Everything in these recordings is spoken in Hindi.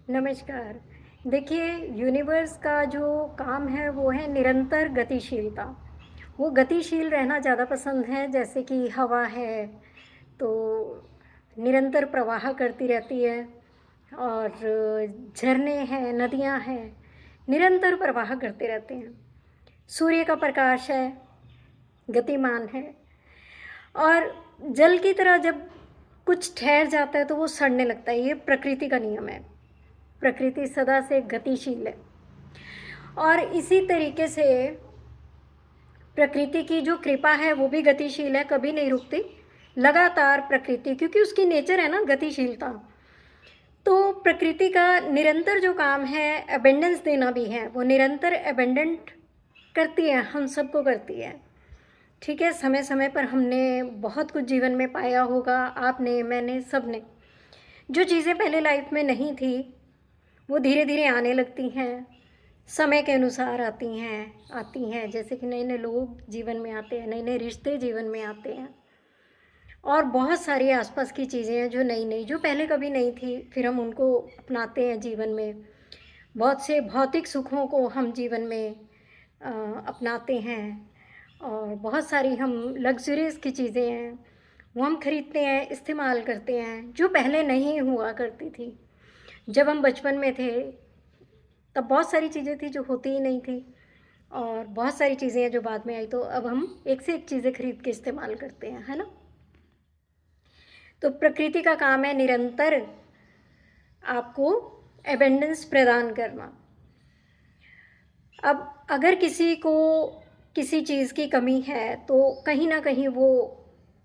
नमस्कार। देखिए, यूनिवर्स का जो काम है वो है निरंतर गतिशीलता। वो गतिशील रहना ज़्यादा पसंद है, जैसे कि हवा है तो निरंतर प्रवाह करती रहती है, और झरने हैं, नदियाँ हैं, निरंतर प्रवाह करते रहते हैं। सूर्य का प्रकाश है, गतिमान है। और जल की तरह जब कुछ ठहर जाता है तो वो सड़ने लगता है। ये प्रकृति का नियम है। प्रकृति सदा से गतिशील है, और इसी तरीके से प्रकृति की जो कृपा है वो भी गतिशील है, कभी नहीं रुकती। लगातार प्रकृति, क्योंकि उसकी नेचर है ना गतिशीलता। तो प्रकृति का निरंतर जो काम है अबेंडेंस देना भी है, वो निरंतर अबेंडेंट करती है, हम सबको करती है। ठीक है, समय समय पर हमने बहुत कुछ जीवन में पाया होगा, आपने, मैंने, सबने। जो चीज़ें पहले लाइफ में नहीं थी वो धीरे धीरे आने लगती हैं, समय के अनुसार आती हैं। जैसे कि नए नए लोग जीवन में आते हैं, नए नए रिश्ते जीवन में आते हैं, और बहुत सारी आसपास की चीज़ें हैं जो नई नई, जो पहले कभी नहीं थी, फिर हम उनको अपनाते हैं जीवन में। बहुत से भौतिक सुखों को हम जीवन में अपनाते हैं, और बहुत सारी हम लग्जरीज की चीज़ें हैं वो हम खरीदते हैं, इस्तेमाल करते हैं, जो पहले नहीं हुआ करती थी। जब हम बचपन में थे तब बहुत सारी चीज़ें थी जो होती ही नहीं थी, और बहुत सारी चीज़ें हैं जो बाद में आई, तो अब हम एक से एक चीज़ें खरीद के इस्तेमाल करते हैं, है ना। तो प्रकृति का काम है निरंतर आपको एबेंडेंस प्रदान करना। अब अगर किसी को किसी चीज़ की कमी है तो कहीं ना कहीं वो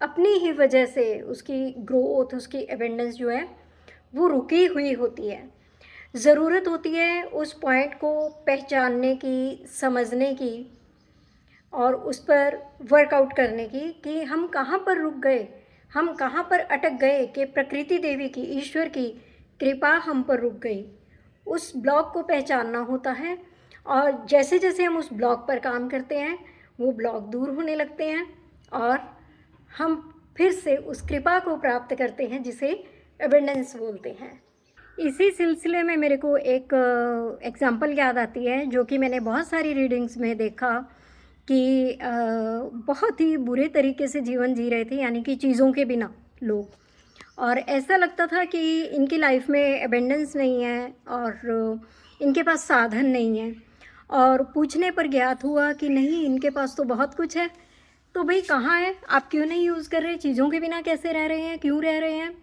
अपनी ही वजह से उसकी ग्रोथ, उसकी एबेंडेंस जो है वो रुकी हुई होती है। ज़रूरत होती है उस पॉइंट को पहचानने की, समझने की, और उस पर वर्कआउट करने की कि हम कहाँ पर रुक गए, हम कहाँ पर अटक गए, कि प्रकृति देवी की, ईश्वर की कृपा हम पर रुक गई। उस ब्लॉक को पहचानना होता है, और जैसे जैसे हम उस ब्लॉक पर काम करते हैं वो ब्लॉक दूर होने लगते हैं, और हम फिर से उस कृपा को प्राप्त करते हैं जिसे एबंडेंस बोलते हैं। इसी सिलसिले में मेरे को एक एग्ज़ाम्पल याद आती है, जो कि मैंने बहुत सारी रीडिंग्स में देखा कि बहुत ही बुरे तरीके से जीवन जी रहे थे, यानी कि चीज़ों के बिना लोग। और ऐसा लगता था कि इनकी लाइफ में एबेंडेंस नहीं है, और इनके पास साधन नहीं है। और पूछने पर ज्ञात हुआ कि नहीं, इनके पास तो बहुत कुछ है। तो भाई कहाँ है, आप क्यों नहीं यूज़ कर रहे, चीज़ों के बिना कैसे रह रहे हैं, क्यों रह रहे हैं।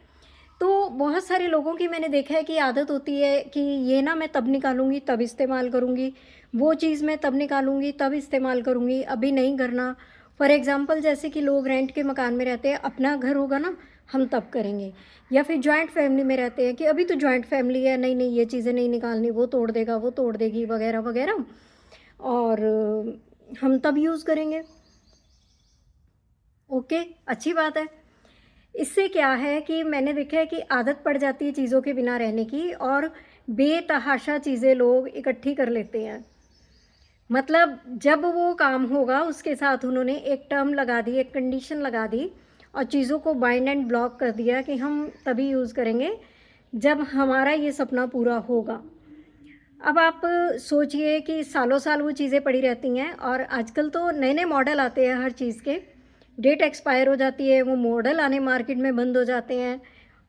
तो बहुत सारे लोगों की मैंने देखा है कि आदत होती है कि ये ना मैं तब निकालूंगी तब इस्तेमाल करूंगी, वो चीज़ मैं तब निकालूंगी तब इस्तेमाल करूंगी, अभी नहीं करना। फॉर एग्ज़ाम्पल, जैसे कि लोग रेंट के मकान में रहते हैं, अपना घर होगा ना हम तब करेंगे। या फिर जॉइंट फैमिली में रहते हैं कि अभी तो जॉइंट फैमिली है, नहीं नहीं ये चीज़ें नहीं निकालनी, वो तोड़ देगा, वो तोड़ देगी, वगैरह वगैरह, और हम तब यूज़ करेंगे। ओके, अच्छी बात है। इससे क्या है कि मैंने देखा है कि आदत पड़ जाती है चीज़ों के बिना रहने की, और बेतहाशा चीज़ें लोग इकट्ठी कर लेते हैं। मतलब जब वो काम होगा उसके साथ उन्होंने एक टर्म लगा दी, एक कंडीशन लगा दी, और चीज़ों को बाइंड एंड ब्लॉक कर दिया कि हम तभी यूज़ करेंगे जब हमारा ये सपना पूरा होगा। अब आप सोचिए कि सालों साल वो चीज़ें पड़ी रहती हैं, और आजकल तो नए नए मॉडल आते हैं हर चीज़ के। डेट एक्सपायर हो जाती है, वो मॉडल आने मार्केट में बंद हो जाते हैं,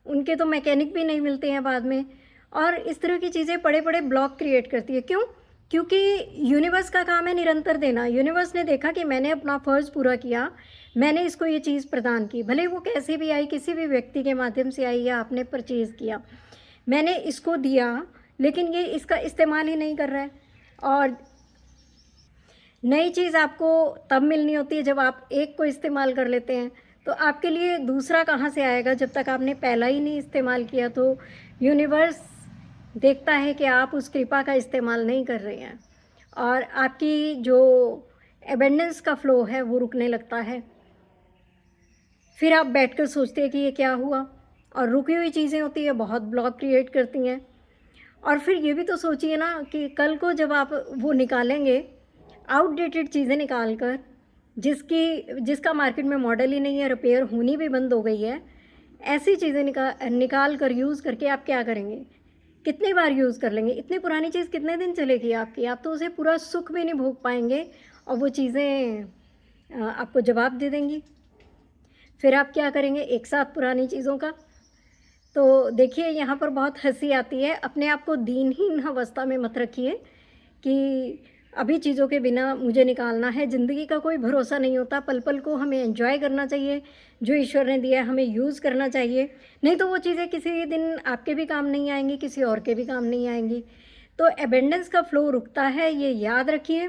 उनके तो मैकेनिक भी नहीं मिलते हैं बाद में। और इस तरह की चीज़ें बड़े बड़े ब्लॉक क्रिएट करती है। क्यों? क्योंकि यूनिवर्स का काम है निरंतर देना। यूनिवर्स ने देखा कि मैंने अपना फ़र्ज़ पूरा किया, मैंने इसको ये चीज़ प्रदान की, भले वो कैसे भी आई, किसी भी व्यक्ति के माध्यम से आई या आपने परचेज़ किया, मैंने इसको दिया, लेकिन ये इसका इस्तेमाल ही नहीं कर रहा है। और नई चीज़ आपको तब मिलनी होती है जब आप एक को इस्तेमाल कर लेते हैं, तो आपके लिए दूसरा कहाँ से आएगा जब तक आपने पहला ही नहीं इस्तेमाल किया। तो यूनिवर्स देखता है कि आप उस कृपा का इस्तेमाल नहीं कर रहे हैं, और आपकी जो एबेंडेंस का फ़्लो है वो रुकने लगता है। फिर आप बैठकर सोचते हैं कि ये क्या हुआ, और रुकी हुई चीज़ें होती हैं, बहुत ब्लॉक क्रिएट करती हैं। और फिर ये भी तो सोचिए ना कि कल को जब आप वो निकालेंगे, आउटडेटेड चीज़ें निकाल कर, जिसका मार्केट में मॉडल ही नहीं है, रिपेयर होनी भी बंद हो गई है, ऐसी चीज़ें निकाल कर यूज़ करके आप क्या करेंगे? कितनी बार यूज़ कर लेंगे? इतनी पुरानी चीज़ कितने दिन चलेगी आपकी? आप तो उसे पूरा सुख भी नहीं भोग पाएँगे और वो चीज़ें आपको जवाब दे देंगी। फिर आप क्या करेंगे एक साथ पुरानी चीज़ों का? तो देखिए यहाँ पर बहुत हँसी आती है, अपने आप को दीनहीन अवस्था में मत रखिए कि अभी चीज़ों के बिना मुझे निकालना है, ज़िंदगी का कोई भरोसा नहीं होता, पल-पल को हमें एन्जॉय करना चाहिए, जो ईश्वर ने दिया है हमें यूज़ करना चाहिए, नहीं तो वो चीज़ें किसी दिन आपके भी काम नहीं आएँगी, किसी और के भी काम नहीं आएँगी। तो अबंडेंस का फ्लो रुकता है, ये याद रखिए।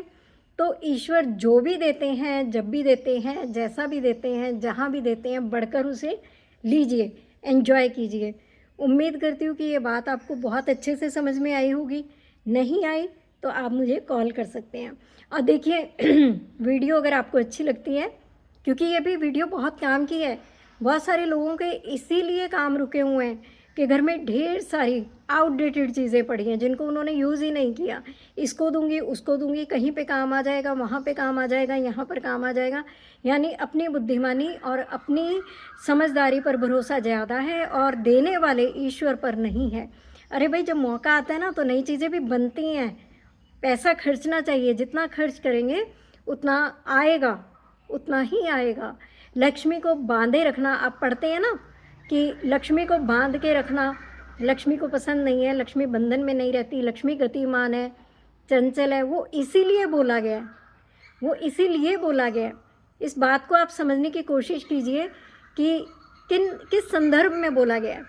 तो ईश्वर जो भी देते हैं, जब भी देते हैं, जैसा भी देते हैं, जहाँ भी देते हैं, बढ़कर उसे लीजिए, एन्जॉय कीजिए। उम्मीद करती हूँ कि ये बात आपको बहुत अच्छे से समझ में आई होगी। नहीं आई तो आप मुझे कॉल कर सकते हैं। और देखिए वीडियो अगर आपको अच्छी लगती है, क्योंकि ये भी वीडियो बहुत काम की है, बहुत सारे लोगों के इसीलिए काम रुके हुए हैं कि घर में ढेर सारी आउटडेटेड चीज़ें पड़ी हैं जिनको उन्होंने यूज़ ही नहीं किया। इसको दूँगी, उसको दूँगी, कहीं पे काम आ जाएगा, वहाँ पे काम आ जाएगा, यहाँ पर काम आ जाएगा। यानी अपनी बुद्धिमानी और अपनी समझदारी पर भरोसा ज़्यादा है और देने वाले ईश्वर पर नहीं है। अरे भाई जब मौका आता है ना तो नई चीज़ें भी बनती हैं। पैसा खर्चना चाहिए, जितना खर्च करेंगे उतना आएगा, उतना ही आएगा। लक्ष्मी को बाँधे रखना, आप पढ़ते हैं ना कि लक्ष्मी को बाँध के रखना, लक्ष्मी को पसंद नहीं है, लक्ष्मी बंधन में नहीं रहती, लक्ष्मी गतिमान है, चंचल है, वो इसीलिए बोला गया है, वो इसीलिए बोला गया है। इस बात को आप समझने की कोशिश कीजिए कि किस संदर्भ में बोला गया है।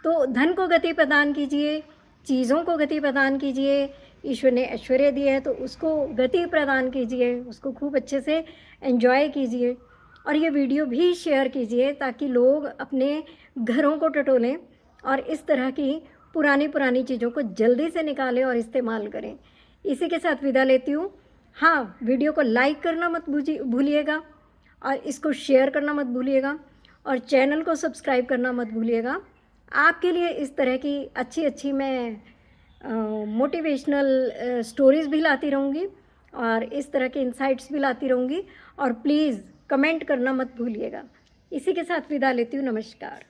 तो धन को गति प्रदान कीजिए, चीज़ों को गति प्रदान कीजिए, ईश्वर ने ऐश्वर्य दिया है तो उसको गति प्रदान कीजिए, उसको खूब अच्छे से एन्जॉय कीजिए और ये वीडियो भी शेयर कीजिए ताकि लोग अपने घरों को टटोलें और इस तरह की पुरानी चीज़ों को जल्दी से निकालें और इस्तेमाल करें। इसी के साथ विदा लेती हूँ। हाँ, वीडियो को लाइक करना मत भूलिएगा और इसको शेयर करना मत भूलिएगा और चैनल को सब्सक्राइब करना मत भूलिएगा। आपके लिए इस तरह की अच्छी मैं मोटिवेशनल स्टोरीज़ भी लाती रहूँगी और इस तरह के इंसाइट्स भी लाती रहूँगी और प्लीज़ कमेंट करना मत भूलिएगा। इसी के साथ विदा लेती हूँ, नमस्कार।